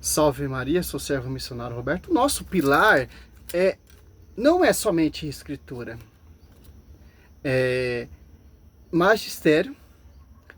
Salve Maria, sou servo missionário Roberto. Nosso pilar não é somente escritura, é magistério,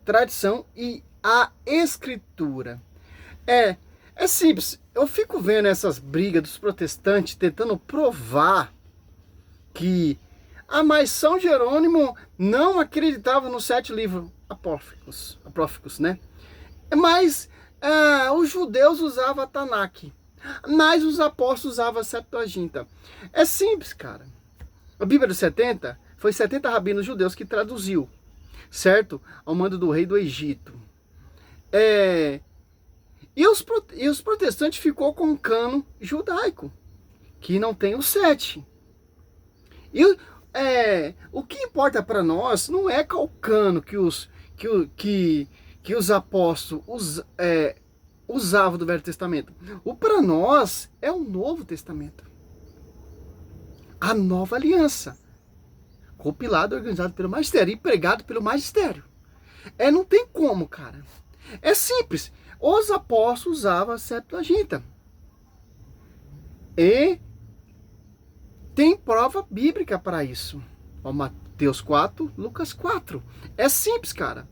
tradição e a escritura. É simples. Eu fico vendo essas brigas dos protestantes tentando provar que mas São Jerônimo não acreditava nos 7 livros apócrifos, né? Mas os judeus usavam a Tanakh, mas os apóstolos usavam a Septuaginta. É simples, cara. A Bíblia dos 70 foi 70 rabinos judeus que traduziu, certo? Ao mando do rei do Egito. E os protestantes ficou com um cano judaico, que não tem os 7. O que importa para nós não é qual cano que os apóstolos usavam do Velho Testamento. O para nós é o Novo Testamento. A nova aliança. Compilado, organizado pelo magistério e pregado pelo magistério. Não tem como, cara. É simples. Os apóstolos usavam a Septuaginta. E tem prova bíblica para isso. Mateus 4, Lucas 4. É simples, cara.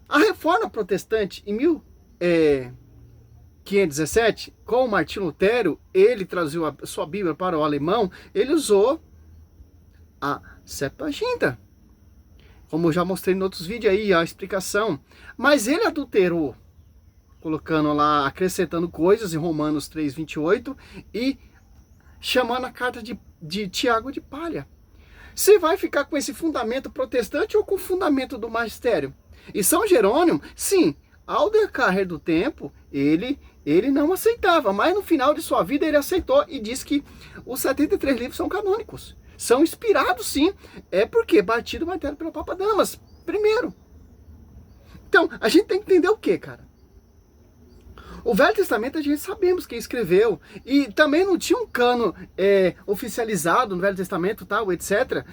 A reforma protestante em 1517, com Martinho Lutero, ele traduziu a sua Bíblia para o alemão, ele usou a Septuaginta. Como eu já mostrei em outros vídeos aí, a explicação. Mas ele adulterou, colocando lá, acrescentando coisas em Romanos 3, 28 e chamando a carta de Tiago de palha. Você vai ficar com esse fundamento protestante ou com o fundamento do magistério? E São Jerônimo, sim, ao decorrer do tempo, ele não aceitava, mas no final de sua vida ele aceitou e disse que os 73 livros são canônicos. São inspirados, sim. Porque batido o martelo pelo Papa Damas, primeiro. Então, a gente tem que entender o que, cara? O Velho Testamento a gente sabemos quem escreveu. E também não tinha um cano oficializado no Velho Testamento, tal, etc.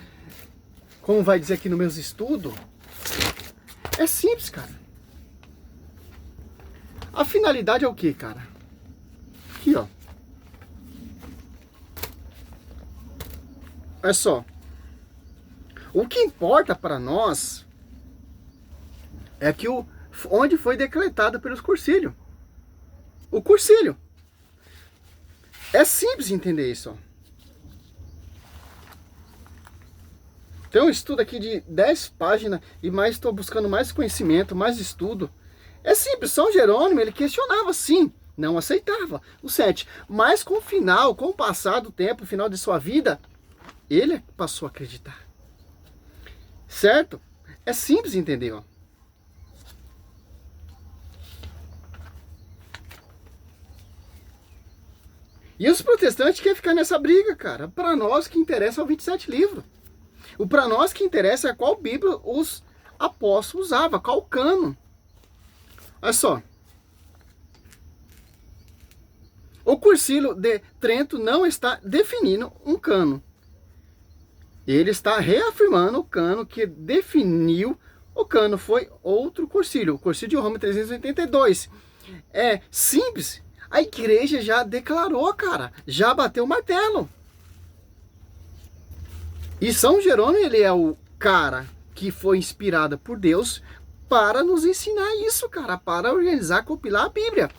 Como vai dizer aqui nos meus estudos. É simples, cara. A finalidade é o que, cara? Aqui, ó. Olha só. O que importa para nós é que onde foi decretado pelos cursilhos. O cursilho. É simples entender isso, ó. Tem um estudo aqui de 10 páginas e mais estou buscando mais conhecimento, mais estudo. É simples, São Jerônimo, ele questionava sim, não aceitava o 7. Mas com o passar do tempo, o final de sua vida, ele passou a acreditar. Certo? É simples entender, ó. E os protestantes querem ficar nessa briga, cara. Para nós que interessa é o 27 livros. O para nós que interessa é qual Bíblia os apóstolos usavam, qual cano. Olha só. O Concílio de Trento não está definindo um cano. Ele está reafirmando o cano que definiu. O cano foi outro concílio, o Concílio de Roma 382. É simples. A igreja já declarou, cara. Já bateu o martelo. E São Jerônimo, ele é o cara que foi inspirado por Deus para nos ensinar isso, cara. Para organizar, compilar a Bíblia.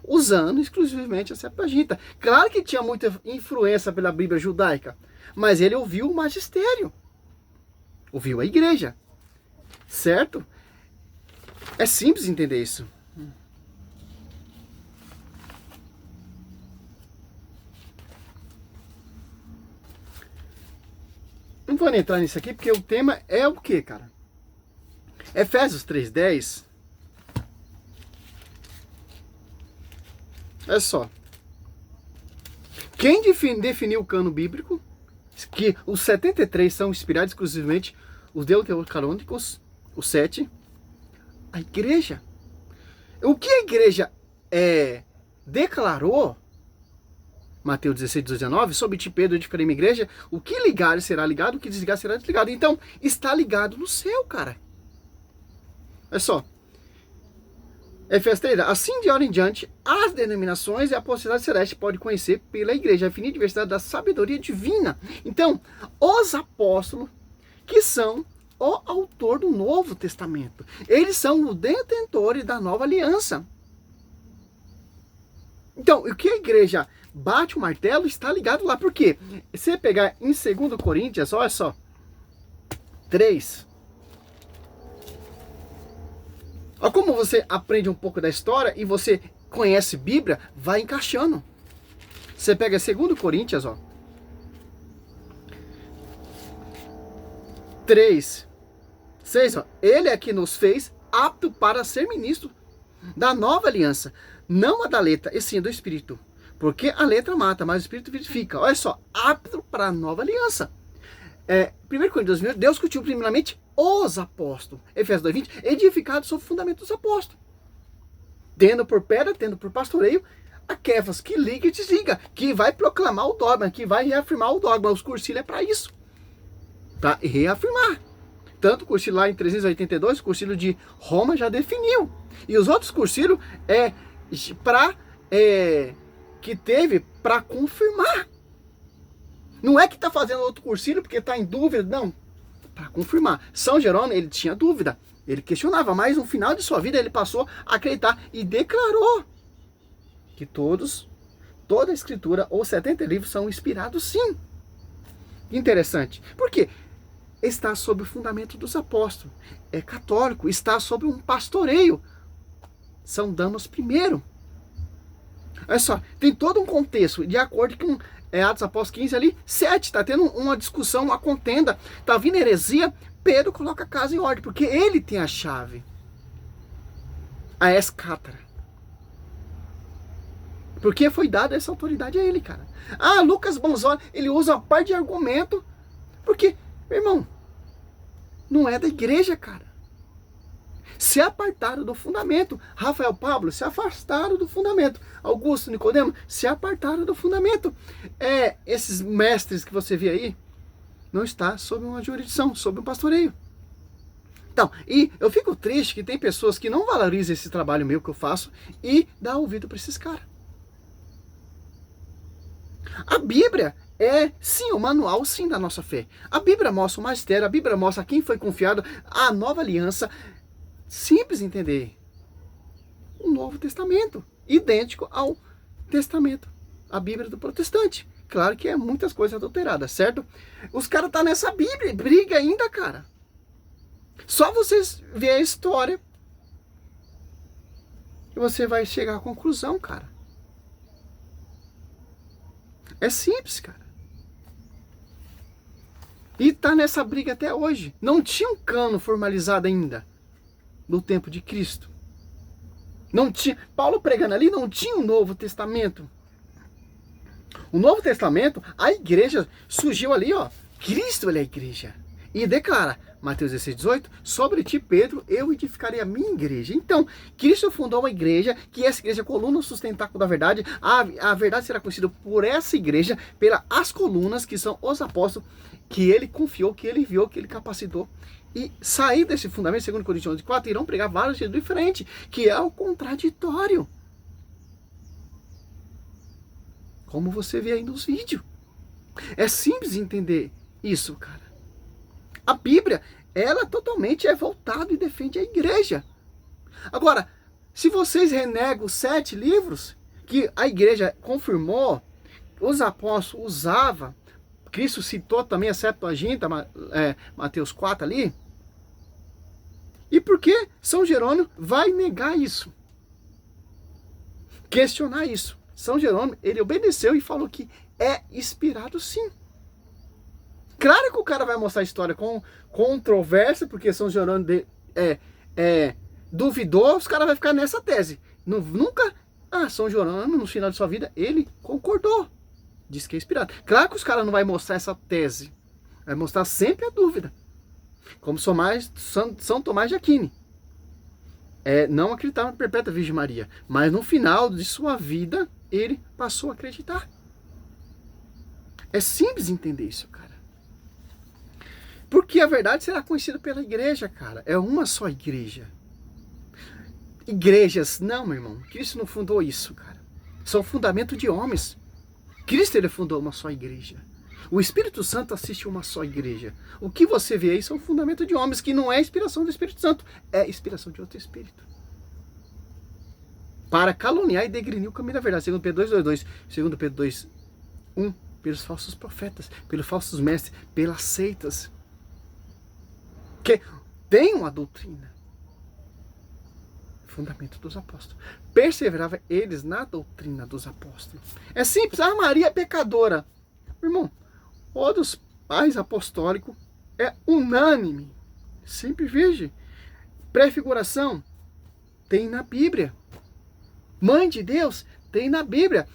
Usando exclusivamente a Septuaginta. Claro que tinha muita influência pela Bíblia judaica. Mas ele ouviu o magistério. Ouviu a igreja. Certo? É simples entender isso. Não vou entrar nisso aqui, porque o tema é o que, cara? Efésios 3:10. É só. Quem definiu o cano bíblico? Que os 73 são inspirados exclusivamente, os deuterocanônicos, os 7. A igreja. O que a igreja declarou, Mateus 16, 19, sob ti Pedro edificarei minha igreja, o que ligar será ligado, o que desligar será desligado. Então, está ligado no céu, cara. É só. Efésios 3, assim de hora em diante, as denominações e a potestade celeste pode conhecer pela igreja, a infinita diversidade da sabedoria divina. Então, os apóstolos, que são o autor do Novo Testamento, eles são os detentores da nova aliança. Então, o que a igreja bate o martelo está ligado lá. Por quê? Se você pegar em 2 Coríntios, olha só, 3. Olha como você aprende um pouco da história e você conhece Bíblia, vai encaixando. Você pega 2 Coríntios, ó, 3, 6, ó. Ele é que nos fez apto para ser ministro da nova aliança, não a da letra, e sim do Espírito. Porque a letra mata, mas o Espírito vivifica. Olha só, apto para a nova aliança. 1 Coríntios 2, Deus curtiu primeiramente os apóstolos. Efésios 2:20, edificados sobre o fundamento dos apóstolos. Tendo por pedra, tendo por pastoreio, a Kefas, que liga e desliga, que vai proclamar o dogma, que vai reafirmar o dogma. Os cursilhos é para isso. Para reafirmar. Tanto o cursilho lá em 382, o cursilho de Roma já definiu. E os outros cursilhos que teve para confirmar. Não é que está fazendo outro cursilho porque está em dúvida, não. Para confirmar. São Jerônimo, ele tinha dúvida. Ele questionava, mas no final de sua vida ele passou a acreditar e declarou que toda a escritura, ou 70 livros, são inspirados sim. Interessante. Por quê? Está sob o fundamento dos apóstolos. É católico, está sob um pastoreio. São damas primeiro. Olha só, tem todo um contexto, de acordo com Atos Apóstolos 15 ali, 7, está tendo uma discussão, uma contenda, está vindo heresia, Pedro coloca a casa em ordem, porque ele tem a chave. A escátara. Porque foi dada essa autoridade a ele, cara. Ah, Lucas Bonzoni, ele usa uma parte de argumento, porque, meu irmão, não é da igreja, cara. Se apartaram do fundamento. Rafael Pablo se afastaram do fundamento. Augusto, Nicodemo se apartaram do fundamento. Esses mestres que você vê aí não está sob uma jurisdição, sob um pastoreio. Então, e eu fico triste que tem pessoas que não valorizam esse trabalho meu que eu faço e dá ouvido para esses caras. A Bíblia é, sim, o manual, sim, da nossa fé. A Bíblia mostra o magistério, a Bíblia mostra a quem foi confiado, a nova aliança. Simples entender. O Novo Testamento, idêntico ao Testamento, a Bíblia do protestante. Claro que é muitas coisas adulteradas, certo? Os caras estão nessa Bíblia, briga ainda, cara. Só vocês ver a história e você vai chegar à conclusão, cara. É simples, cara. E tá nessa briga até hoje. Não tinha um cano formalizado ainda no tempo de Cristo. Não tinha, Paulo pregando ali, não tinha um Novo Testamento. O Novo Testamento, a igreja surgiu ali, ó. Cristo ele é a igreja. E declara, Mateus 16:18, sobre ti, Pedro, eu edificarei a minha igreja. Então, Cristo fundou uma igreja, que essa igreja é a coluna sustentáculo da verdade. A verdade será conhecida por essa igreja, pelas colunas, que são os apóstolos, que ele confiou, que ele enviou, que ele capacitou. E sair desse fundamento, 2 Coríntios 11:4, irão pregar vários Jesus diferentes, que é o contraditório. Como você vê aí nos vídeos. É simples entender isso, cara. A Bíblia, ela totalmente é voltada e defende a igreja. Agora, se vocês renegam os 7 livros, que a igreja confirmou, os apóstolos usavam, Cristo citou também a Septuaginta, Mateus 4 ali. E por que São Jerônimo vai negar isso? Questionar isso. São Jerônimo, ele obedeceu e falou que é inspirado sim. Claro que o cara vai mostrar a história com controvérsia, porque São Jerônimo duvidou, os caras vão ficar nessa tese. Nunca, São Jerônimo, no final de sua vida, ele concordou. Diz que é inspirado. Claro que os caras não vão mostrar essa tese. Vai mostrar sempre a dúvida. Como São Tomás de Aquino. Não acreditava na perpétua Virgem Maria. Mas no final de sua vida, ele passou a acreditar. É simples entender isso, cara. Porque a verdade será conhecida pela igreja, cara. É uma só igreja. igrejas. Não, meu irmão, Cristo não fundou isso, cara. São fundamento de homens. Cristo, ele fundou uma só igreja. O Espírito Santo assiste uma só igreja. O que você vê aí são fundamento de homens, que não é inspiração do Espírito Santo, é inspiração de outro Espírito. Para caluniar e degrinir o caminho da verdade. 2 Pedro 2,2, 2 Pedro 2,1, pelos falsos profetas, pelos falsos mestres, pelas seitas. Que tem uma doutrina. Fundamento dos apóstolos. Perseveravam eles na doutrina dos apóstolos. É simples. Ah, Maria é pecadora. Irmão, o dos pais apostólicos é unânime. Sempre veja. Prefiguração tem na Bíblia. Mãe de Deus tem na Bíblia.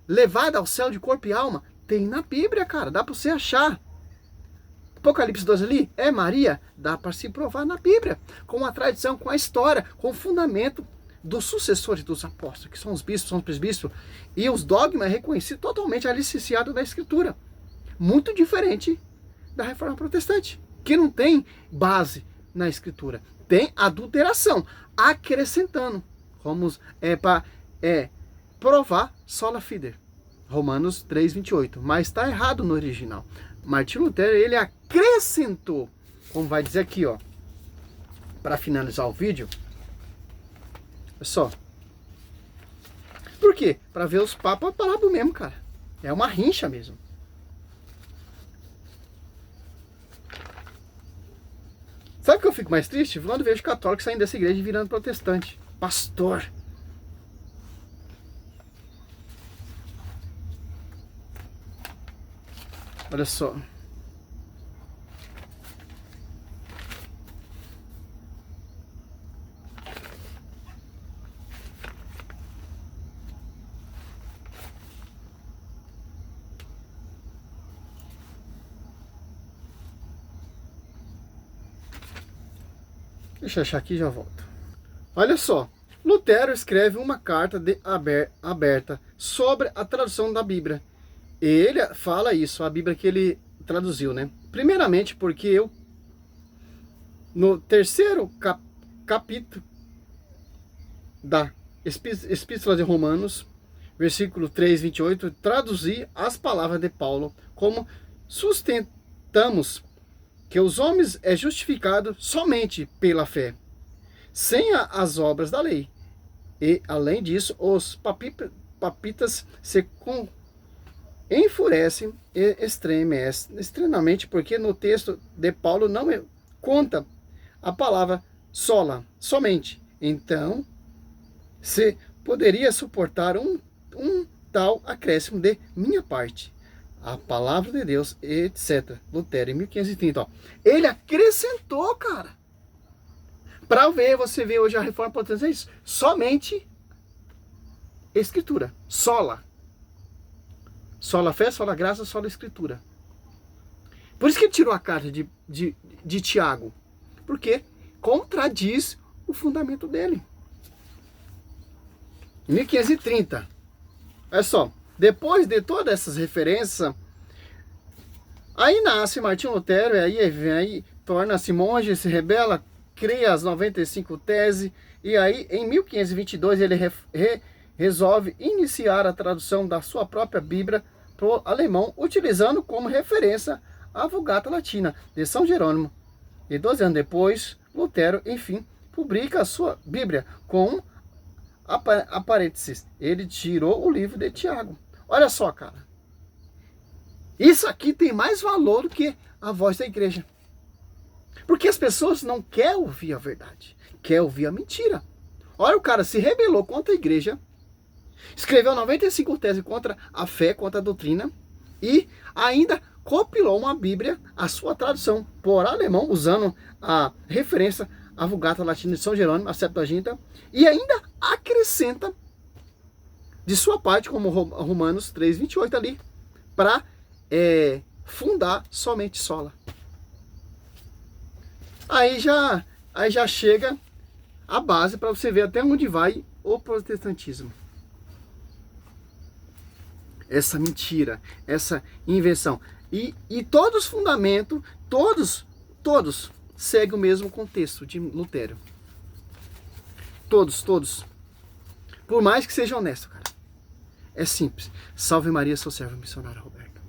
Levada ao céu de corpo e alma tem na Bíblia, cara. Dá para você achar. Apocalipse 12 ali é Maria, dá para se provar na Bíblia, com a tradição, com a história, com o fundamento dos sucessores dos apóstolos, que são os bispos, são os presbíteros, e os dogmas reconhecidos totalmente alicerciados na Escritura. Muito diferente da Reforma Protestante, que não tem base na Escritura, tem adulteração, acrescentando, como para provar sola fide, Romanos 3,28, mas está errado no original. Martinho Lutero, ele acrescentou, como vai dizer aqui, ó, para finalizar o vídeo. Olha só. Por quê? Para ver os papas parados mesmo, cara. É uma rincha mesmo. Sabe o que eu fico mais triste? Quando vejo católicos saindo dessa igreja e virando protestante. Pastor. Olha só. Deixa eu achar aqui e já volto. Olha só. Lutero escreve uma carta aberta sobre a tradução da Bíblia. Ele fala isso, a Bíblia que ele traduziu, né? Primeiramente porque eu, no terceiro capítulo da Epístola de Romanos, versículo 3, 28, traduzi as palavras de Paulo como sustentamos que os homens é justificado somente pela fé, sem as obras da lei. E, além disso, os papitas se enfurecem e extremamente, porque no texto de Paulo não conta a palavra sola, somente. Então, se poderia suportar um tal acréscimo de minha parte. A palavra de Deus, etc. Lutero, em 1530. Ó. Ele acrescentou, cara. Para ver, você vê hoje a Reforma Protestante, é isso. Somente Escritura. Sola. Sola fé, sola graça, sola Escritura. Por isso que ele tirou a carta de Tiago. Porque contradiz o fundamento dele. Em 1530. Olha só. Depois de todas essas referências, aí nasce Martinho Lutero, e aí torna-se monge, se rebela, cria as 95 teses, e aí em 1522 ele resolve iniciar a tradução da sua própria Bíblia para o alemão, utilizando como referência a Vulgata Latina de São Jerônimo. E 12 anos depois, Lutero, enfim, publica a sua Bíblia com parênteses. Ele tirou o livro de Tiago. Olha só, cara. Isso aqui tem mais valor do que a voz da igreja. Porque as pessoas não querem ouvir a verdade. Querem ouvir a mentira. Olha, o cara se rebelou contra a igreja. Escreveu 95 teses contra a fé, contra a doutrina. E ainda compilou uma Bíblia, a sua tradução por alemão, usando a referência à Vulgata Latina de São Jerônimo, a Septuaginta. E ainda acrescenta de sua parte, como Romanos 3, 28 ali, para fundar somente sola. Aí já chega a base para você ver até onde vai o protestantismo. Essa mentira, essa invenção. E todos os fundamentos, todos seguem o mesmo contexto de Lutero. todos. Por mais que seja honesto, cara. É simples. Salve Maria, sou servo missionário Roberto.